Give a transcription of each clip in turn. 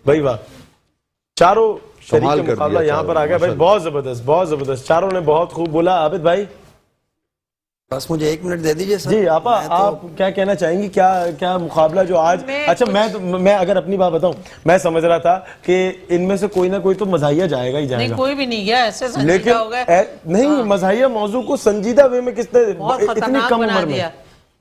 بھائی واہ، چاروں شریک کا مقابلہ یہاں پر آ گیا بھائی، بہت زبردست بہت زبردست، چاروں نے بہت خوب بولا. عابد بھائی بس مجھے 1 منٹ دے دیجئے سر. جی آپا، آپ کیا کہنا چاہیں گی؟ کیا مقابلہ جو آج، اچھا میں اگر اپنی بات بتاؤں، میں سمجھ رہا تھا کہ ان میں سے کوئی نہ کوئی تو مزاحیہ جائے گا ہی جائے گا. نہیں کوئی بھی نہیں گیا، ایسے سنجیدہ ہو گئے. نہیں، مزاحیہ موضوع کو سنجیدہ وے میں کس نے بہت اتنی خطرناک کم بنا عمر میں دیا،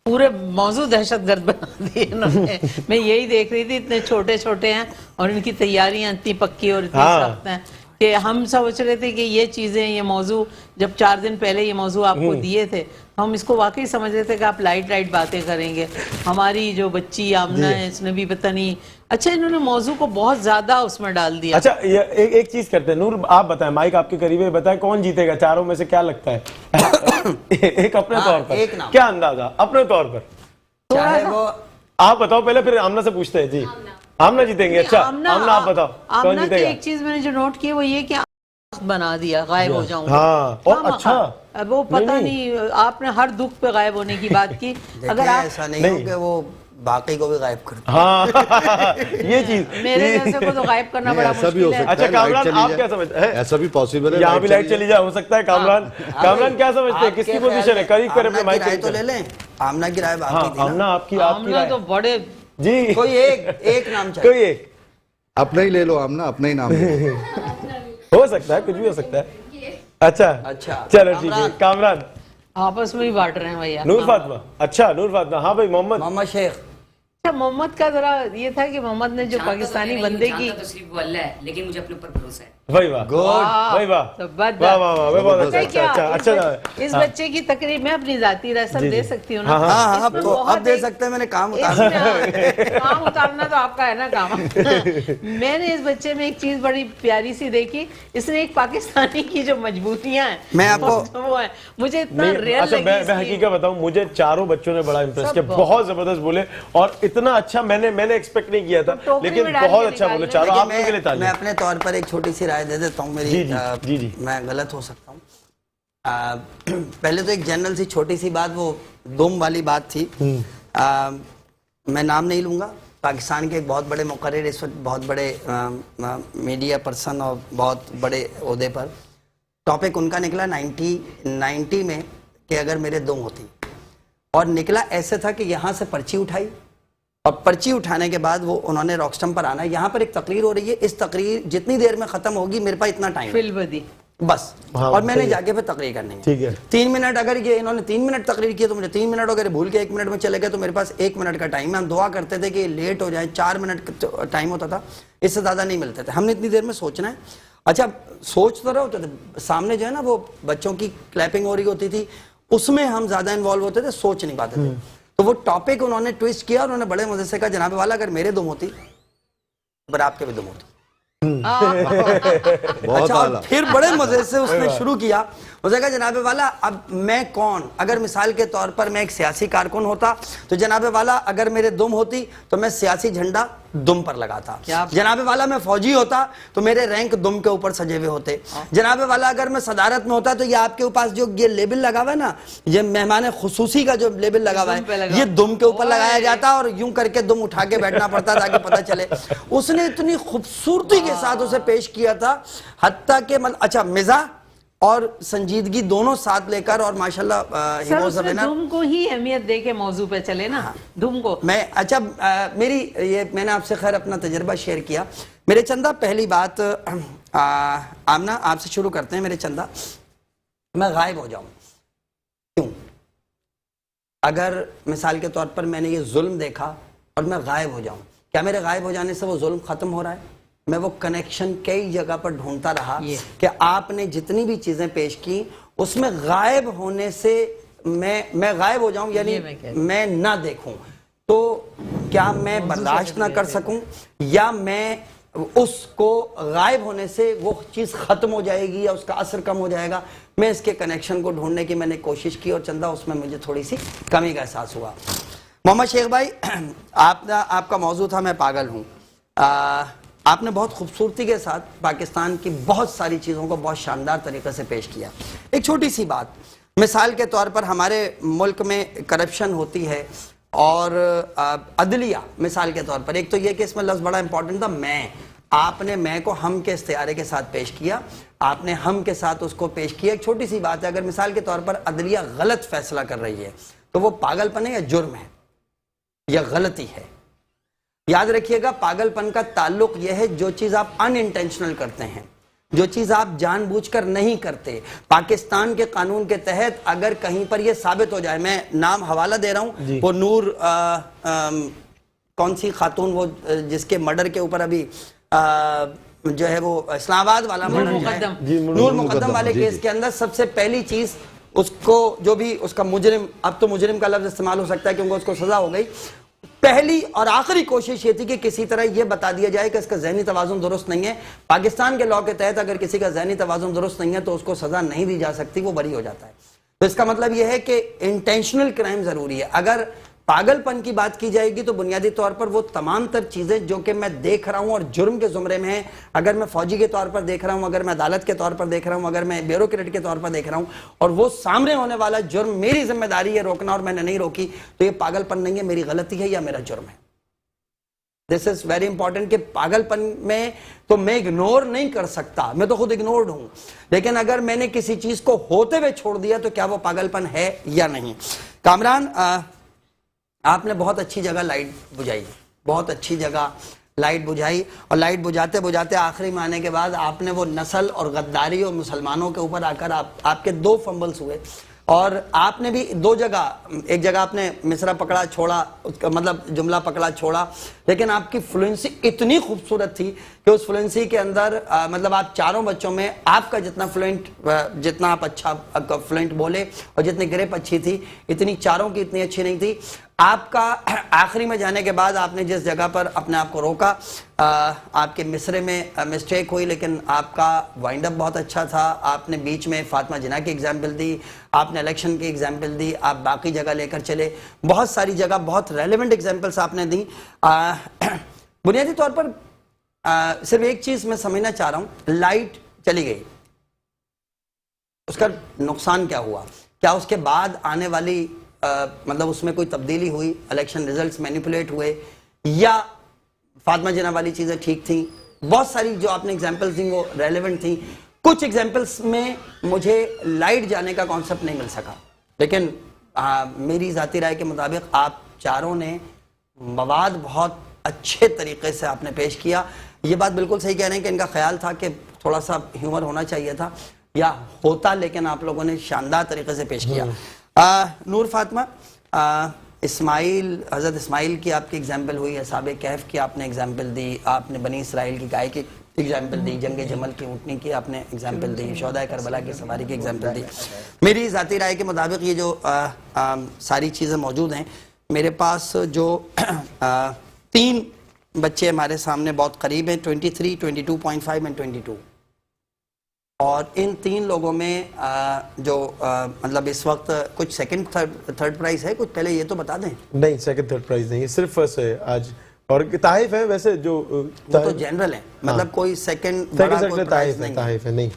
پورے موضوع دہشت گرد بنا دیے انہوں نے. میں یہی دیکھ رہی تھی، اتنے چھوٹے چھوٹے ہیں اور ان کی تیاریاں اتنی پکی اور اتنی سخت ہیں کہ ہم سوچ رہے تھے کہ یہ چیزیں، یہ موضوع جب 4 دن پہلے یہ موضوع آپ کو دیے تھے، ہم اس کو واقعی سمجھ رہے تھے کہ آپ لائٹ باتیں کریں گے. ہماری جو بچی آمنہ ہے، اس نے بھی پتہ نہیں، اچھا انہوں نے موضوع کو بہت زیادہ اس میں ڈال دیا. اچھا ایک چیز کرتے ہیں، نور آپ بتائیں، مائک آپ کے قریب ہے، بتائیں کون جیتے گا چاروں میں سے؟ کیا لگتا ہے ایک اپنے طور پر کیا اندازہ اپنے طور پر؟ چاہے وہ آپ بتاؤ پہلے، پھر آمنہ سے پوچھتے ہیں. جی آمنہ جیتیں گے. اچھا آمنہ آپ بتاؤ کون آمنہ جیتے کی گا؟ ایک چیز میں نے جو نوٹ کی وہ یہ کہ بنا دیا، غائب ہو جاؤں. ہاں اور اچھا وہ پتہ نہیں، آپ نے ہر دکھ پہ غائب ہونے کی بات کی. اگر آپ ایسا نہیں ہو کہ وہ باقی کو بھی غائب کرتے. ہاں یہ چیز میرے جیسے کو تو غائب کرنا بڑا مشکل ہے. اچھا کامران آپ کیا سمجھتے ہیں؟ ایسا بھی پاسبل ہے، یہاں بھی لائٹ چلی جائے، ہو سکتا ہے. کامران کیا سمجھتے ہیں؟ کس کی پوزیشن ہے؟ قریب کرے اپنے مائک رائے تو لے لیں. آمنہ کی رائے باقی تھی. آمنہ آپ کی آمنہ تو بڑے، جی کوئی ایک نام چاہیے. کوئی ایک اپنا ہی لے لو آمنہ، اپنا ہی نام لے لو. ہو سکتا ہے، کچھ بھی ہو سکتا ہے. اچھا چلو ٹھیک ہے. کامران آپس میں ہی بانٹ رہے ہیں بھیا. نور فاطمہ. اچھا نور فاطمہ. ہاں بھائی محمد شیخ. اچھا محمد کا ذرا یہ تھا کہ محمد نے جو پاکستانی بندے کی، تصریف وہ اللہ ہے لیکن مجھے اپنے اوپر بھروسہ ہے. بھائی واہ بھائی واہ، اچھا اس بچے کی تقریب میں اپنی ذاتی رسم دے سکتی ہوں نا؟ ہاں اب دے سکتے ہیں. میں نے کام اتارنا تو آپ کا ہے نا کام. میں نے اس بچے میں ایک چیز بڑی پیاری سی دیکھی، اس نے ایک پاکستانی کی جو مجبوریاں ہیں میں آپ کو وہ ہے، مجھے اتنا ریئل لگی. میں حقیقت بتاؤں، مجھے چاروں بچوں نے بڑا امپریس کیا، بہت زبردست بولے اور اتنا اچھا میں نے ایکسپیکٹ نہیں کیا تھا، لیکن بہت اچھا بولے چاروں. آپ کے لیے تعریف. میں اپنے طور پر ایک چھوٹی سی رائے دے دیتا ہوں. میری میں غلط ہو سکتا ہوں. پہلے تو ایک جنرل سی چھوٹی سی بات، وہ دم والی بات تھی. میں نام نہیں لوں گا. پاکستان کے ایک بہت بڑے مقرر، اس وقت بہت بڑے میڈیا پرسن اور بہت بڑے عہدے پر، ٹاپک ان کا نکلا 90 میں کہ اگر میرے دم ہوتی، اور نکلا ایسے تھا کہ یہاں سے پرچی اٹھائی، اور پرچی اٹھانے کے بعد وہ انہوں نے راکسٹم پر آنا ہے. یہاں پر ایک تقریر ہو رہی ہے، اس تقریر جتنی دیر میں ختم ہوگی میرے پاس اتنا ٹائم بس، اور میں نے جا کے پھر تقریر کرنی ہے. 3 منٹ اگر یہ انہوں نے 3 منٹ تقریر کی تو مجھے 3 منٹ، اگر بھول کے 1 منٹ میں چلے گئے تو میرے پاس 1 منٹ کا ٹائم ہے. ہم دعا کرتے تھے کہ لیٹ ہو جائے، 4 منٹ ٹائم ہوتا تھا، اس سے زیادہ نہیں ملتے تھے. ہم نے اتنی دیر میں سوچنا ہے. اچھا سوچ تو رہے ہوتے تھے، سامنے جو ہے نا وہ بچوں کی کلیپنگ ہو رہی ہوتی تھی، اس میں ہم زیادہ انوالو ہوتے تھے، سوچ نہیں پاتے تھے. تو وہ ٹاپک انہوں نے ٹویسٹ کیا اور انہوں نے بڑے مزے سے کہا جناب والا اگر میرے دم ہوتی پر آپ کے بھی دم ہوتی. اچھا اور پھر بڑے مزے سے اس نے شروع کیا. اسے کہا جناب والا اب میں کون، اگر مثال کے طور پر میں ایک سیاسی کارکن ہوتا تو جناب والا اگر میرے دم ہوتی تو میں سیاسی جھنڈا دم پر لگاتا. جناب والا میں فوجی ہوتا تو میرے رینک دم کے اوپر سجے ہوئے ہوتے. جناب والا اگر میں صدارت میں ہوتا تو یہ آپ کے پاس جو یہ لیبل لگا ہوا ہے نا، یہ مہمان خصوصی کا جو لیبل لگا ہوا ہے، یہ دم کے اوپر لگایا جاتا اور یوں کر کے دم اٹھا کے بیٹھنا پڑتا تاکہ پتہ چلے. اس نے اتنی خوبصورتی کے ساتھ اسے پیش کیا تھا، حتیٰ کہ اچھا مزاح اور سنجیدگی دونوں ساتھ لے کر، اور ماشاءاللہ دم کو ہی اہمیت دے کے موضوع پہ چلے نا، دم کو. اچھا میں نے آپ سے خیر اپنا تجربہ شیئر کیا. میرے چندہ پہلی بات، آمنہ آپ سے شروع کرتے ہیں. میرے چندہ میں غائب ہو جاؤں کیوں؟ اگر مثال کے طور پر میں نے یہ ظلم دیکھا اور میں غائب ہو جاؤں، کیا میرے غائب ہو جانے سے وہ ظلم ختم ہو رہا ہے؟ میں وہ کنیکشن کئی جگہ پر ڈھونڈتا رہا کہ آپ نے جتنی بھی چیزیں پیش کی اس میں غائب ہونے سے میں غائب ہو جاؤں، یعنی میں نہ دیکھوں، تو کیا میں برداشت نہ کر سکوں، یا میں اس کو غائب ہونے سے وہ چیز ختم ہو جائے گی یا اس کا اثر کم ہو جائے گا؟ میں اس کے کنیکشن کو ڈھونڈنے کی میں نے کوشش کی، اور چندہ اس میں مجھے تھوڑی سی کمی کا احساس ہوا. محمد شیخ بھائی، آپ کا موضوع تھا میں پاگل ہوں. آپ نے بہت خوبصورتی کے ساتھ پاکستان کی بہت ساری چیزوں کو بہت شاندار طریقے سے پیش کیا. ایک چھوٹی سی بات، مثال کے طور پر ہمارے ملک میں کرپشن ہوتی ہے، اور عدلیہ مثال کے طور پر، ایک تو یہ کہ اس میں لفظ بڑا امپورٹنٹ تھا آپ نے میں کو ہم کے استعارے کے ساتھ پیش کیا, آپ نے ہم کے ساتھ اس کو پیش کیا. ایک چھوٹی سی بات ہے, اگر مثال کے طور پر عدلیہ غلط فیصلہ کر رہی ہے تو وہ پاگل پن ہے یا جرم ہے یا غلطی ہے؟ یاد رکھیے گا, پاگل پن کا تعلق یہ ہے جو چیز آپ ان انٹینشنل کرتے ہیں, جو چیز آپ جان بوجھ کر نہیں کرتے. پاکستان کے قانون کے تحت اگر کہیں پر یہ ثابت ہو جائے, میں نام حوالہ دے رہا ہوں, وہ نور کون سی خاتون, وہ جس کے مرڈر کے اوپر ابھی جو ہے وہ اسلام آباد والا مرڈر, نور مقدم والے کیس کے اندر سب سے پہلی چیز اس کو جو بھی اس کا مجرم, اب تو مجرم کا لفظ استعمال ہو سکتا ہے کیونکہ اس کو سزا ہو گئی, پہلی اور آخری کوشش یہ تھی کہ کسی طرح یہ بتا دیا جائے کہ اس کا ذہنی توازن درست نہیں ہے. پاکستان کے لاء کے تحت اگر کسی کا ذہنی توازن درست نہیں ہے تو اس کو سزا نہیں دی جا سکتی, وہ بری ہو جاتا ہے. تو اس کا مطلب یہ ہے کہ انٹینشنل کرائم ضروری ہے. اگر پاگل پن کی بات کی جائے گی تو بنیادی طور پر وہ تمام تر چیزیں جو کہ میں دیکھ رہا ہوں اور جرم کے زمرے میں ہیں, اگر میں فوجی کے طور پر دیکھ رہا ہوں, اگر میں عدالت کے طور پر دیکھ رہا ہوں, اگر میں بیوروکریٹ کے طور پر دیکھ رہا ہوں, اور وہ سامنے ہونے والا جرم میری ذمہ داری ہے روکنا اور میں نے نہیں روکی, تو یہ پاگل پن نہیں ہے, میری غلطی ہے یا میرا جرم ہے. دس از ویری امپورٹنٹ کہ پاگل پن میں تو میں اگنور نہیں کر سکتا, میں تو خود اگنورڈ ہوں, لیکن اگر میں نے کسی چیز کو ہوتے ہوئے چھوڑ دیا تو کیا وہ پاگل پن ہے یا نہیں. کامران, آپ نے بہت اچھی جگہ لائٹ بجھائی, بہت اچھی جگہ لائٹ بجھائی, اور لائٹ بجھاتے بجھاتے آخری میں آنے کے بعد آپ نے وہ نسل اور غداری اور مسلمانوں کے اوپر آ کر آپ کے 2 فمبلز ہوئے, اور آپ نے بھی 2 جگہ, ایک جگہ آپ نے مصرع پکڑا چھوڑا, اس کا مطلب جملہ پکڑا چھوڑا, لیکن آپ کی فلوئنسی اتنی خوبصورت تھی کہ اس فلوئنسی کے اندر مطلب آپ چاروں بچوں میں آپ کا جتنا فلوئنٹ, جتنا آپ اچھا فلوئنٹ بولے اور جتنی گریپ اچھی تھی, اتنی چاروں کی اتنی اچھی نہیں تھی. آپ کا آخری میں جانے کے بعد آپ نے جس جگہ پر اپنے آپ کو روکا, آپ کے مصرے میں مسٹیک ہوئی, لیکن آپ کا وائنڈ اپ بہت اچھا تھا. آپ نے بیچ میں فاطمہ جناح کی ایگزامپل دی, آپ نے الیکشن کی ایگزامپل دی, آپ باقی جگہ لے کر چلے, بہت ساری جگہ بہت ریلیونٹ ایگزامپلس آپ نے دی. بنیادی طور پر صرف ایک چیز میں سمجھنا چاہ رہا ہوں, لائٹ چلی گئی, اس کا نقصان کیا ہوا؟ کیا اس کے بعد آنے والی مطلب اس میں کوئی تبدیلی ہوئی, الیکشن ریزلٹس مینیپولیٹ ہوئے, یا فاطمہ جناح والی چیزیں ٹھیک تھیں؟ بہت ساری جو آپ نے ایگزامپلس دیں وہ ریلیونٹ تھیں. کچھ ایگزامپلس میں مجھے لائٹ جانے کا کانسیپٹ نہیں مل سکا, لیکن میری ذاتی رائے کے مطابق آپ چاروں نے مواد بہت اچھے طریقے سے آپ نے پیش کیا. یہ بات بالکل صحیح کہہ رہے ہیں کہ ان کا خیال تھا کہ تھوڑا سا ہیومر ہونا چاہیے تھا یا ہوتا, لیکن آپ لوگوں نے شاندار طریقے سے پیش کیا. نور فاطمہ, اسماعیل, حضرت اسماعیل کی آپ کی ایگزامپل ہوئی, اصحاب کہف کی آپ نے ایگزامپل دی, آپ نے بنی اسرائیل کی گائے کی ایگزامپل دی, جنگ جمل کی اونٹنی کی آپ نے ایگزامپل دی, شہدائے کربلا کی سواری کی ایگزامپل دی. میری ذاتی رائے کے مطابق یہ جو ساری چیزیں موجود ہیں, میرے پاس جو 3 بچے ہمارے سامنے بہت قریب ہیں, 23, 22.5 and 22, اور ان 3 لوگوں میں جو مطلب اس وقت کچھ سیکنڈ تھرڈ پرائز ہے, کچھ پہلے یہ تو بتا دیں. نہیں, سیکنڈ تھرڈ پرائز نہیں ہے, صرف فرسٹ ہے آج, اور تحائف ہے ویسے جو تو جنرل ہے, مطلب کوئی سیکنڈ بڑا کوئی پرائز نہیں, تحائف ہے نہیں,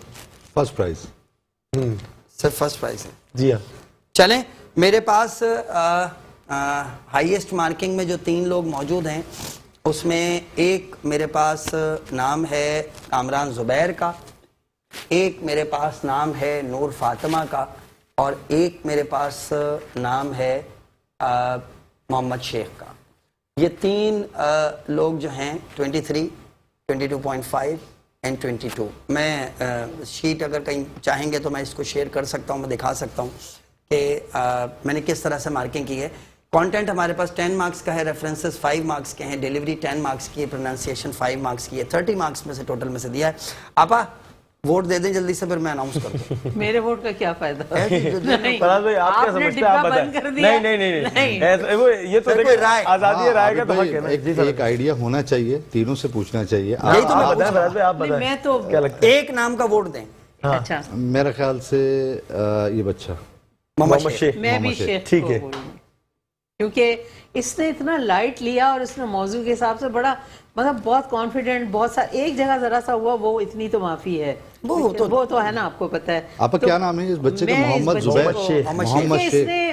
فرسٹ پرائز صرف فرسٹ پرائز ہے. جی ہاں. چلیں, میرے پاس ہائیسٹ مارکنگ میں جو 3 لوگ موجود ہیں اس میں ایک میرے پاس نام ہے کامران زبیر کا, ایک میرے پاس نام ہے نور فاطمہ کا, اور ایک میرے پاس نام ہے محمد شیخ کا. یہ 3 لوگ جو ہیں 23, 22.5 and 22. میں شیٹ اگر کہیں چاہیں گے تو میں اس کو شیئر کر سکتا ہوں, میں دکھا سکتا ہوں کہ میں نے کس طرح سے مارکنگ کی ہے. کانٹینٹ ہمارے پاس 10 مارکس کا ہے, ریفرنسز 5 مارکس کے ہیں, ڈیلیوری 10 مارکس کی ہے, پروننسیشن 5 مارکس کی ہے, 30 مارکس میں سے ٹوٹل میں سے دیا ہے. آپا ووٹ دے دیں جلدی سے, پھر میں اناؤنس کر دوں. میرے ووٹ کا کیا فائدہ؟ فراز بھائی آپ کیا سمجھتے ہیں, آپ بتائیں. نہیں, یہ تو آزادی رائے کا تو حق ہے نا. ایک آئیڈیا ہونا چاہیے, تینوں سے پوچھنا چاہیے. یہی تو میں بتائیں فراز بھائی, آپ بتائیں میں تو کیا لگتا ہے. ایک نام کا ووٹ دیں. اچھا, میرا خیال سے یہ بچہ محمد شیخ. میں بھی شیخ ٹھیک کو ہے, بولوں گی, کیونکہ اس نے اتنا لائٹ لیا اور اس نے موضوع کے حساب سے بڑا مطلب بہت کانفیڈنٹ, بہت سا ایک جگہ ذرا سا ہوا, وہ اتنی تو معافی ہے, وہ تو ہے نا, آپ کو پتہ ہے. آپ کا کیا نام ہے اس بچے کا؟ محمد زبیر. محمد شیخ. اس نے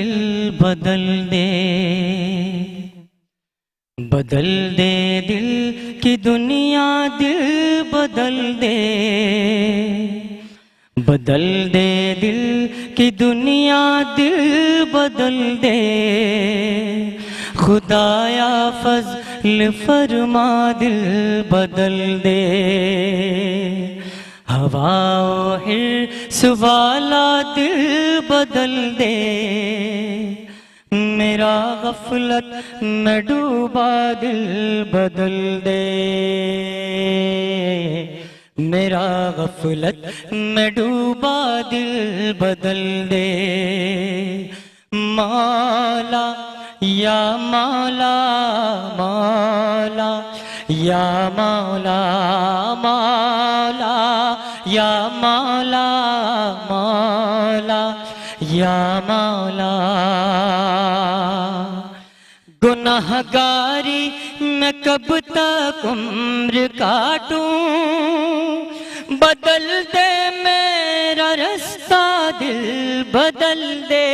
دل بدل دے، بدل دے دل کی دنیا، دل بدل دے، بدل دے دل کی دنیا، دل بدل دے، خدایا فضل فرما دل بدل دے، ہوا و حرص والا دل بدل دے، میرا غفلت میں ڈوبا دل بدل دے، میرا غفلت میں ڈوبا دل بدل دے، مولا یا مولا مولا یا مولا مولا یا مولا مولا یا مولا، گناہگاری میں کب تک عمر کاٹوں، بدل دے میرا رستہ دل بدل دے،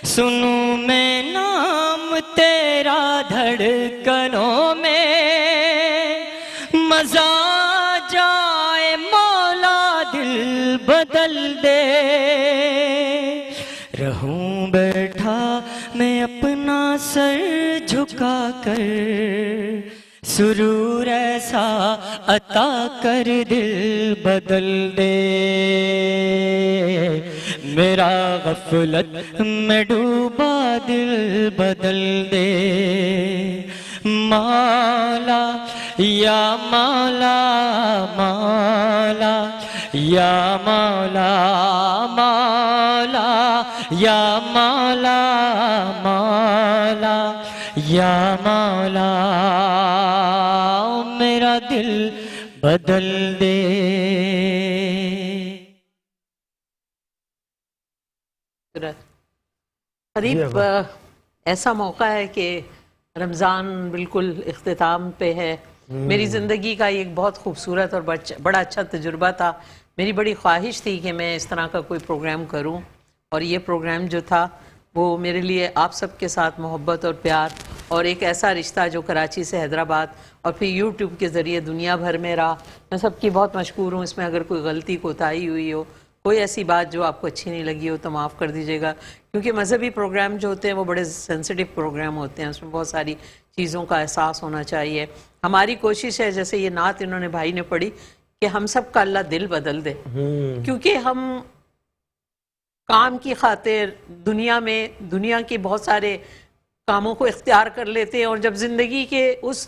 سنوں میں نام تیرا دھڑکنوں میں، مزہ جائے مولا دل بدل دے، رہوں بیٹھا میں اپنا سر جھکا کر، سرور ایسا عطا کر دل بدل دے، میرا غفلت میں ڈوبا دل بدل دے، مولا یا مولا مولا یا مولا مولا یا مولا مولا یا مولا، میرا دل بدل دے۔ قریب ایسا موقع ہے کہ رمضان بالکل اختتام پہ ہے، میری زندگی کا ایک بہت خوبصورت اور بڑا اچھا تجربہ تھا، میری بڑی خواہش تھی کہ میں اس طرح کا کوئی پروگرام کروں، اور یہ پروگرام جو تھا وہ میرے لیے آپ سب کے ساتھ محبت اور پیار اور ایک ایسا رشتہ جو کراچی سے حیدرآباد اور پھر یوٹیوب کے ذریعے دنیا بھر میں رہا، میں سب کی بہت مشکور ہوں۔ اس میں اگر کوئی غلطی کوتاہی ہوئی ہو، کوئی ایسی بات جو آپ کو اچھی نہیں لگی ہو تو معاف کر دیجیے گا، کیونکہ مذہبی پروگرام جو ہوتے ہیں وہ بڑے سینسٹیو پروگرام ہوتے ہیں، اس میں بہت ساری چیزوں کا احساس ہونا چاہیے۔ ہماری کوشش ہے، جیسے یہ نعت انہوں نے بھائی نے پڑھی، کہ ہم سب کا اللہ دل بدل دے، کیونکہ ہم کام کی خاطر دنیا میں دنیا کے بہت سارے کاموں کو اختیار کر لیتے ہیں، اور جب زندگی کے اس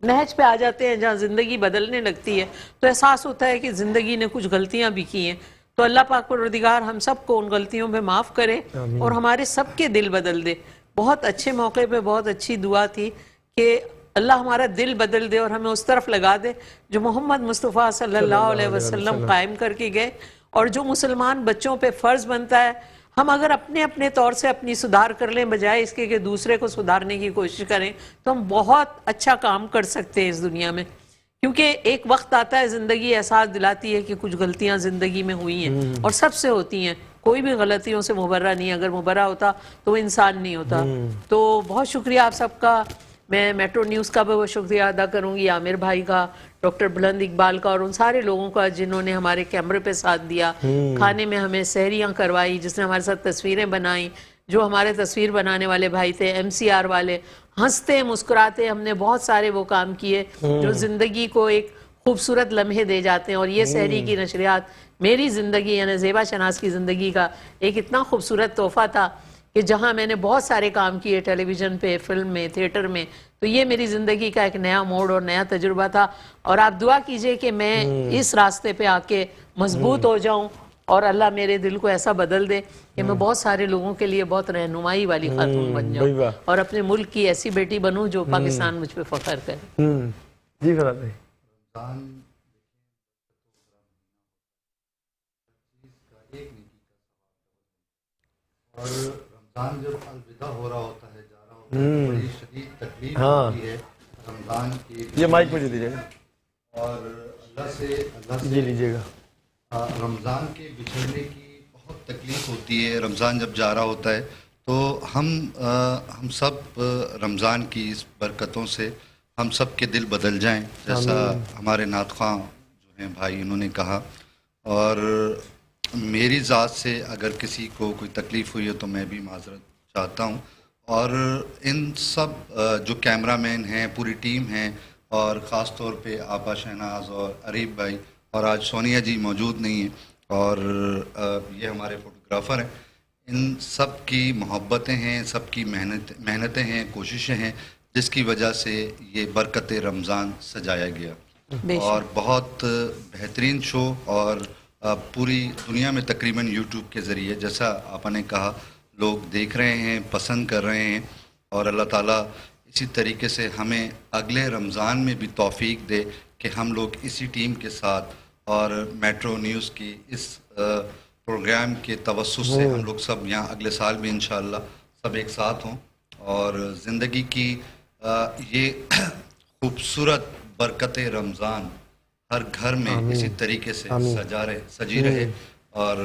نہج پہ آ جاتے ہیں جہاں زندگی بدلنے لگتی ہے تو احساس ہوتا ہے کہ زندگی نے کچھ غلطیاں بھی کی ہیں، تو اللہ پاک پروردگار ہم سب کو ان غلطیوں پہ معاف کرے اور ہمارے سب کے دل بدل دے۔ بہت اچھے موقع پہ بہت اچھی دعا تھی کہ اللہ ہمارا دل بدل دے اور ہمیں اس طرف لگا دے جو محمد مصطفیٰ صلی اللہ علیہ وسلم قائم کر کے گئے، اور جو مسلمان بچوں پہ فرض بنتا ہے ہم اگر اپنے اپنے طور سے اپنی سدھار کر لیں بجائے اس کے کہ دوسرے کو سدھارنے کی کوشش کریں، تو ہم بہت اچھا کام کر سکتے ہیں اس دنیا میں۔ کیونکہ ایک وقت آتا ہے، زندگی احساس دلاتی ہے کہ کچھ غلطیاں زندگی میں ہوئی ہیں اور سب سے ہوتی ہیں، کوئی بھی غلطیوں سے مبرہ نہیں، اگر مبرہ ہوتا تو وہ انسان نہیں ہوتا۔ تو بہت شکریہ آپ سب کا، میں میٹرو نیوز کا بھی وہ شکریہ ادا کروں گی، عامر بھائی کا، ڈاکٹر بلند اقبال کا، اور ان سارے لوگوں کا جنہوں نے ہمارے کیمرے پہ ساتھ دیا، کھانے میں ہمیں سحریاں کروائی، جس نے ہمارے ساتھ تصویریں بنائیں، جو ہمارے تصویر بنانے والے بھائی تھے، ایم سی آر والے، ہنستے مسکراتے ہم نے بہت سارے وہ کام کیے جو زندگی کو ایک خوبصورت لمحے دے جاتے ہیں۔ اور یہ سحری کی نشریات میری زندگی یعنی زیبا شناز کی زندگی کا ایک اتنا خوبصورت تحفہ تھا کہ جہاں میں نے بہت سارے کام کیے، ٹیلی ویژن پہ، فلم میں، تھیٹر میں، تو یہ میری زندگی کا ایک نیا موڑ اور نیا تجربہ تھا۔ اور آپ دعا کیجئے کہ میں اس راستے پہ آ کے مضبوط ہو جاؤں اور اللہ میرے دل کو ایسا بدل دے کہ میں بہت سارے لوگوں کے لیے بہت رہنمائی والی خاتون بن جاؤں اور اپنے ملک کی ایسی بیٹی بنوں جو پاکستان مجھ پہ فخر کرے۔ جی فرات بھائی، اور رمضان جب الوداع ہو رہا ہوتا ہے، جا رہا ہوتا ہے، بڑی شدید تکلیف ہوتی ہے رمضان کی۔ یہ مائک مجھے دیجیے گا اور اللہ سے جی لیجیے گا۔ رمضان کے بچھڑنے کی بہت تکلیف ہوتی ہے رمضان جب جا رہا ہوتا ہے تو ہم سب رمضان کی اس برکتوں سے ہم سب کے دل بدل جائیں جیسا ہمارے نعت خواں جو ہیں بھائی انہوں نے کہا. اور میری ذات سے اگر کسی کو کوئی تکلیف ہوئی ہے تو میں بھی معذرت چاہتا ہوں. اور ان سب جو کیمرہ مین ہیں پوری ٹیم ہیں اور خاص طور پہ آپا شہناز اور عریب بھائی اور آج سونیا جی موجود نہیں ہیں اور یہ ہمارے فوٹوگرافر ہیں, ان سب کی محبتیں ہیں, سب کی محنتیں ہیں, کوششیں ہیں جس کی وجہ سے یہ برکت رمضان سجایا گیا. اور بہت بہترین شو اور پوری دنیا میں تقریباً یوٹیوب کے ذریعے جیسا آپ نے کہا لوگ دیکھ رہے ہیں, پسند کر رہے ہیں. اور اللہ تعالیٰ اسی طریقے سے ہمیں اگلے رمضان میں بھی توفیق دے کہ ہم لوگ اسی ٹیم کے ساتھ اور میٹرو نیوز کی اس پروگرام کے توسط سے ہم لوگ سب یہاں اگلے سال بھی انشاءاللہ سب ایک ساتھ ہوں اور زندگی کی یہ خوبصورت برکت رمضان ہر گھر میں اسی طریقے سے سجی رہے. اور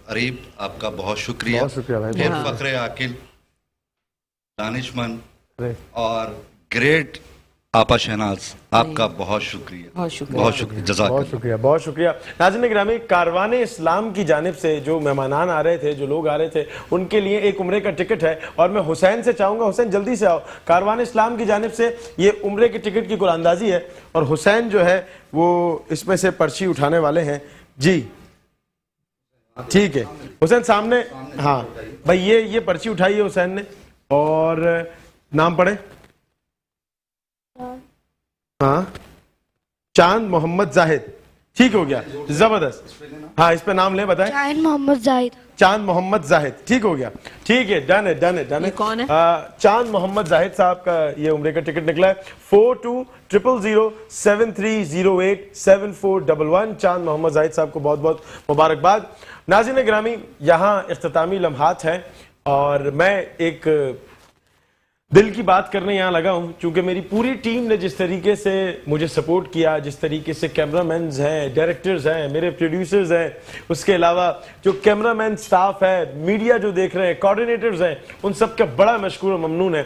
عریب آپ کا بہت شکریہ, پھر فخر عاقل, دانشمند اور گریٹ آپا شہناز آپ کا بہت شکریہ, بہت شکریہ, جزاک اللہ, بہت شکریہ, بہت شکریہ. ناظرین گرامی, کاروان اسلام کی جانب سے جو مہمانان آ رہے تھے, جو لوگ آ رہے تھے, ان کے لیے ایک عمرے کا ٹکٹ ہے اور میں حسین سے چاہوں گا, حسین جلدی سے آؤ. کاروان اسلام کی جانب سے یہ عمرے کے ٹکٹ کی قرآن اندازی ہے اور حسین جو ہے وہ اس میں سے پرچی اٹھانے والے ہیں. جی ٹھیک ہے حسین, سامنے. ہاں بھائی یہ پرچی اٹھائی ہے حسین نے اور نام پڑھے. ہاں چاند محمد زاہد, ٹھیک ہو گیا, زبردست. ہاں اس پہ نام لیں, بتائیں. چاند محمد زاہد. چاند محمد زاہد, ٹھیک ہو گیا, ٹھیک ہے, ڈن ہے, ڈن ہے, ڈن ہے. کون ہے؟ چاند محمد زاہد صاحب کا یہ عمرے کا ٹکٹ نکلا ہے. 420007308741. چاند محمد زاہد صاحب کو بہت بہت مبارکباد. ناظرین گرامی, یہاں اختتامی لمحات ہیں اور میں ایک دل کی بات کرنے یہاں لگا ہوں, چونکہ میری پوری ٹیم نے جس طریقے سے مجھے سپورٹ کیا, جس طریقے سے کیمرہ مینز ہیں, ڈائریکٹرز ہیں, میرے پروڈیوسرز ہیں, اس کے علاوہ جو کیمرہ مین سٹاف ہے, میڈیا جو دیکھ رہے ہیں, کوارڈینیٹرز ہیں, ان سب کا بڑا مشکور و ممنون ہے.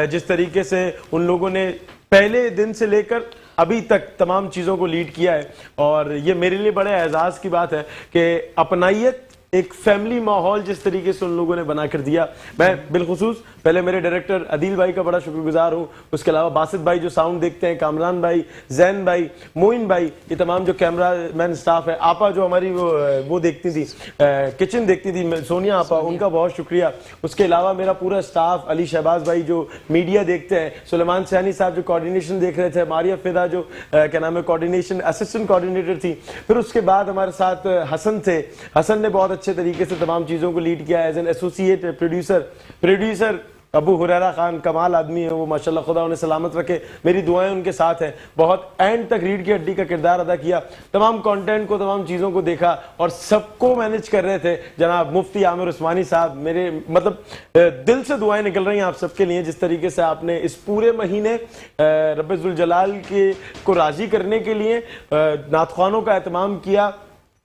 جس طریقے سے ان لوگوں نے پہلے دن سے لے کر ابھی تک تمام چیزوں کو لیڈ کیا ہے اور یہ میرے لیے بڑے اعزاز کی بات ہے کہ اپنائیت, ایک فیملی ماحول جس طریقے سے ان لوگوں نے بنا کر دیا. میں بالخصوص پہلے میرے ڈائریکٹر عدیل بھائی کا بڑا شکر گزار ہوں, اس کے علاوہ باسط بھائی جو ساؤنڈ دیکھتے ہیں, کامران بھائی, زین بھائی, موئن بھائی, یہ تمام جو کیمرہ مین سٹاف ہے, آپا جو ہماری وہ دیکھتی تھی, کچن دیکھتی تھی, سونیا آپا, ان کا بہت شکریہ. اس کے علاوہ میرا پورا سٹاف, علی شہباز بھائی جو میڈیا دیکھتے ہیں, سلیمان سیانی صاحب جو کوارڈینیشن دیکھ رہے تھے, ماریا فدا جو کیا نام ہے کوارڈینیشن اسسٹنٹ کوارڈینیٹر تھی, پھر اس کے بعد ہمارے ساتھ حسن تھے. حسن نے بہت اچھے طریقے سے تمام چیزوں کو لیڈ کیا ایز این ایسوسیٹ پروڈیوسر. ابو ہریرہ خان کمال آدمی ہے وہ, ماشاءاللہ, خدا انہیں سلامت رکھے, میری دعائیں ان کے ساتھ ہیں. بہت اینڈ تک ریڑھ کی ہڈی کا کردار ادا کیا, تمام کانٹینٹ کو, تمام چیزوں کو دیکھا اور سب کو مینج کر رہے تھے جناب مفتی عامر عثمانی صاحب. میرے مطلب دل سے دعائیں نکل رہی ہیں آپ سب کے لیے, جس طریقے سے آپ نے اس پورے مہینے رب ذوالجلال کو راضی کرنے کے لیے نعت خوانوں کا اہتمام کیا,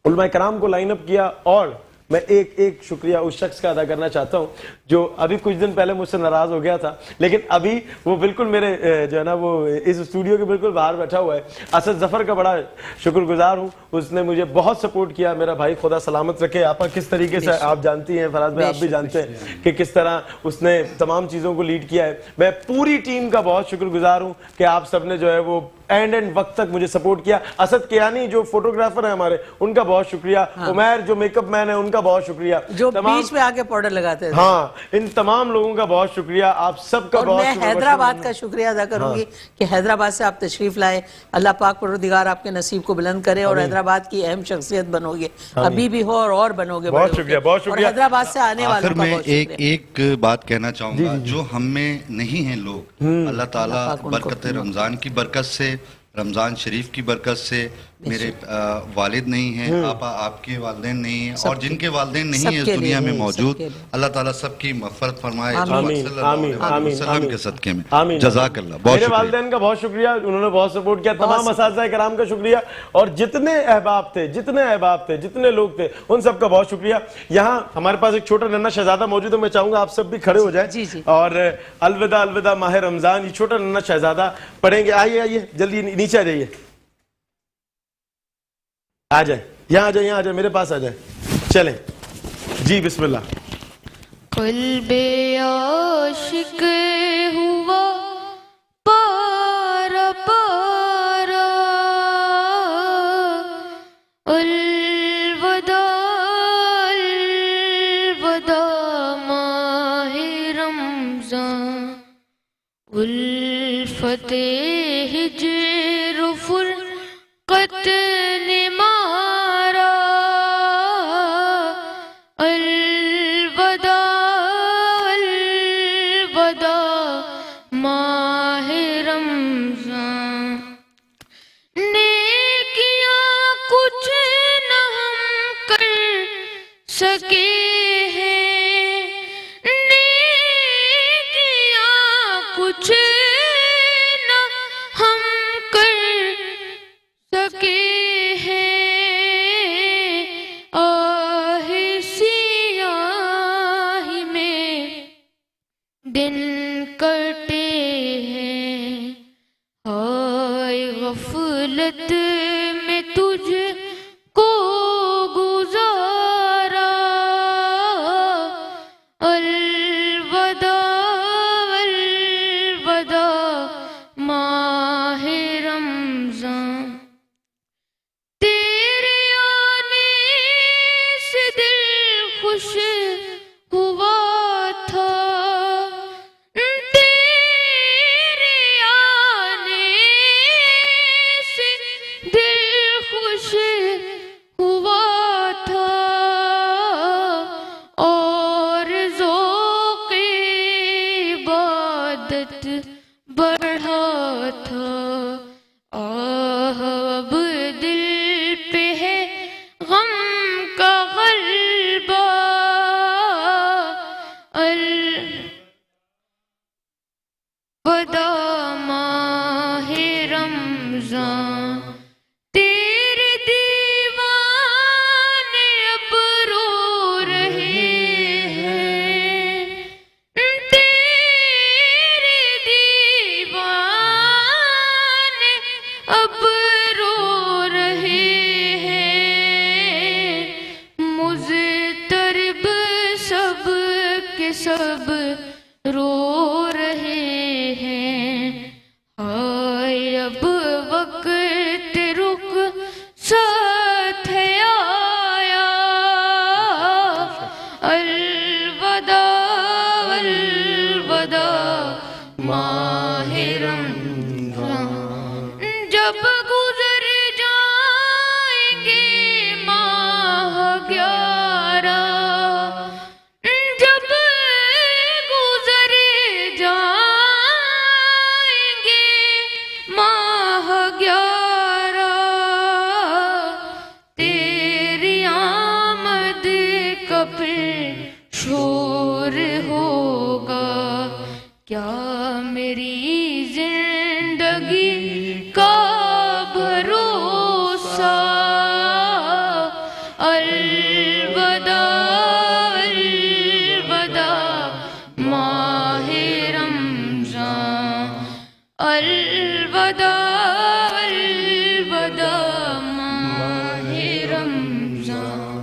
علماء کرام کو لائن اپ کیا. اور میں ایک شکریہ اس شخص کا ادا کرنا چاہتا ہوں جو ابھی کچھ دن پہلے مجھ سے ناراض ہو گیا تھا, لیکن ابھی وہ بالکل میرے جو ہے نا وہ اس اسٹوڈیو کے بالکل باہر بیٹھا ہوا ہے. اسد ظفر کا بڑا شکر گزار ہوں, اس نے مجھے بہت سپورٹ کیا. میرا بھائی خدا سلامت رکھے. آپا کس طریقے سے آپ جانتی ہیں, فراز بھائی آپ بھی جانتے ہیں کہ کس طرح اس نے تمام چیزوں کو لیڈ کیا ہے. میں پوری ٹیم کا بہت شکر گزار ہوں کہ آپ سب نے جو ہے وہ اینڈ وقت تک مجھے سپورٹ کیا. اسد کیانی جو فوٹوگرافر ہیں ہمارے, ان کا بہت شکریہ. عمیر جو میک اپ مین ہے, ان کا بہت شکریہ. جو بیچ میں آگے پاؤڈر لگاتے تھے, ہاں, ان تمام لوگوں کا بہت شکریہ. آپ سب کا بہت شکریہ. میں حیدرآباد کا شکریہ ادا کروں گی کہ حیدرآباد سے آپ تشریف لائے. اللہ پاک پروردگار آپ کے نصیب کو بلند کرے اور حیدرآباد کی اہم شخصیت بنو گے, ابھی بھی ہو اور بنو گے. بہت شکریہ, بہت شکریہ. حیدرآباد سے آنے والوں کا بہت شکریہ. ایک بات کہنا چاہوں گا, جو ہم میں نہیں ہیں لوگ, اللہ تعالیٰ برکت رمضان کی برکت سے, رمضان شریف کی برکت سے, میرے والد نہیں ہیں، آپا آپ کے والدین نہیں ہیں، اور جن کے والدین نہیں ہیں اس دنیا میں موجود، اللہ تعالیٰ سب کی مغفرت فرمائے صلی اللہ علیہ وسلم کے صدقے میں. جزاک اللہ. بہت میرے شکریہ. والدین کا بہت شکریہ، انہوں نے بہت سپورٹ کیا. تمام اساتذہ کرام کا شکریہ، اور جتنے احباب تھے، جتنے لوگ تھے، ان سب کا بہت شکریہ. یہاں ہمارے پاس ایک چھوٹا ننھا شہزادہ موجود ہے، میں چاہوں گا آپ سب بھی کھڑے ہو جائیں اور الوداع الوداع ماہ رمضان. یہ چھوٹا ننھا شہزادہ پڑھیں گے. آئیے جلدی نیچے آ جائیے، آ جائیں، یہاں آ جائیں میرے پاس آ جائیں. چلیں جی، بسم اللہ. قلب عاشق ہوا پارا پارا، الوداع الوداع ماہ رمضان، الفت ہجر فرقت نے مارا، الوداع الوداع ماہ رمضان. نیکیاں کچھ نہ ہم کر سکے ہیں، نیکیاں کچھ نہ ہم کر سکے ہیں، آہ سیاہی میں دن کٹے ہیں، ہائے غفلت میں تجھ کو گزارا، الوداع الوداع ماہ رمضان. تیرے آنے سے دل خوش ہوا تھا، تیرے آنے سے دل خوش ہوا تھا، اور ذوق عبادت بڑھا تھا. آہ اب دل پہ ہے غم کا غلبہ، الوداع ماہ رمضان. تیرے دیوانے اب رو رہے ہیں، تیرے دیوانے اب رو رہے ہیں، مضطرب سب کے سب رو رہے ہیں، ہائے اب وقت رک ساتھ آیا، الوداع الوداع ماہ رمضان. جب گزر جائیں گے ماہ 11، جب گزر جائیں گے ماہ 11، تیری آمد کا پھر شور ہوگا، کیا میری زندگی کا بھروسہ، الوداع الوداع ماہ رمضان، الوداع الوداع ماہ رمضان.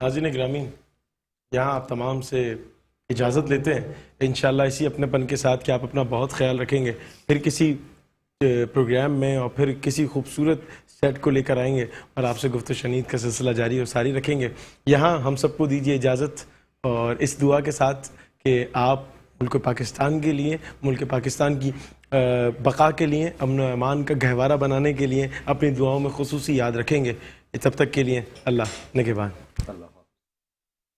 ناظرین گرامی، یہاں آپ تمام سے اجازت لیتے ہیں انشاءاللہ اسی اپنے پن کے ساتھ کہ آپ اپنا بہت خیال رکھیں گے. پھر کسی پروگرام میں اور پھر کسی خوبصورت سیٹ کو لے کر آئیں گے اور آپ سے گفت و شنید کا سلسلہ جاری اور ساری رکھیں گے. یہاں ہم سب کو دیجیے اجازت، اور اس دعا کے ساتھ کہ آپ ملک پاکستان کے لیے، ملک پاکستان کی بقا کے لیے، امن و امان کا گہوارہ بنانے کے لیے اپنی دعاؤں میں خصوصی یاد رکھیں گے. تب تک کے لیے اللہ نگہبان.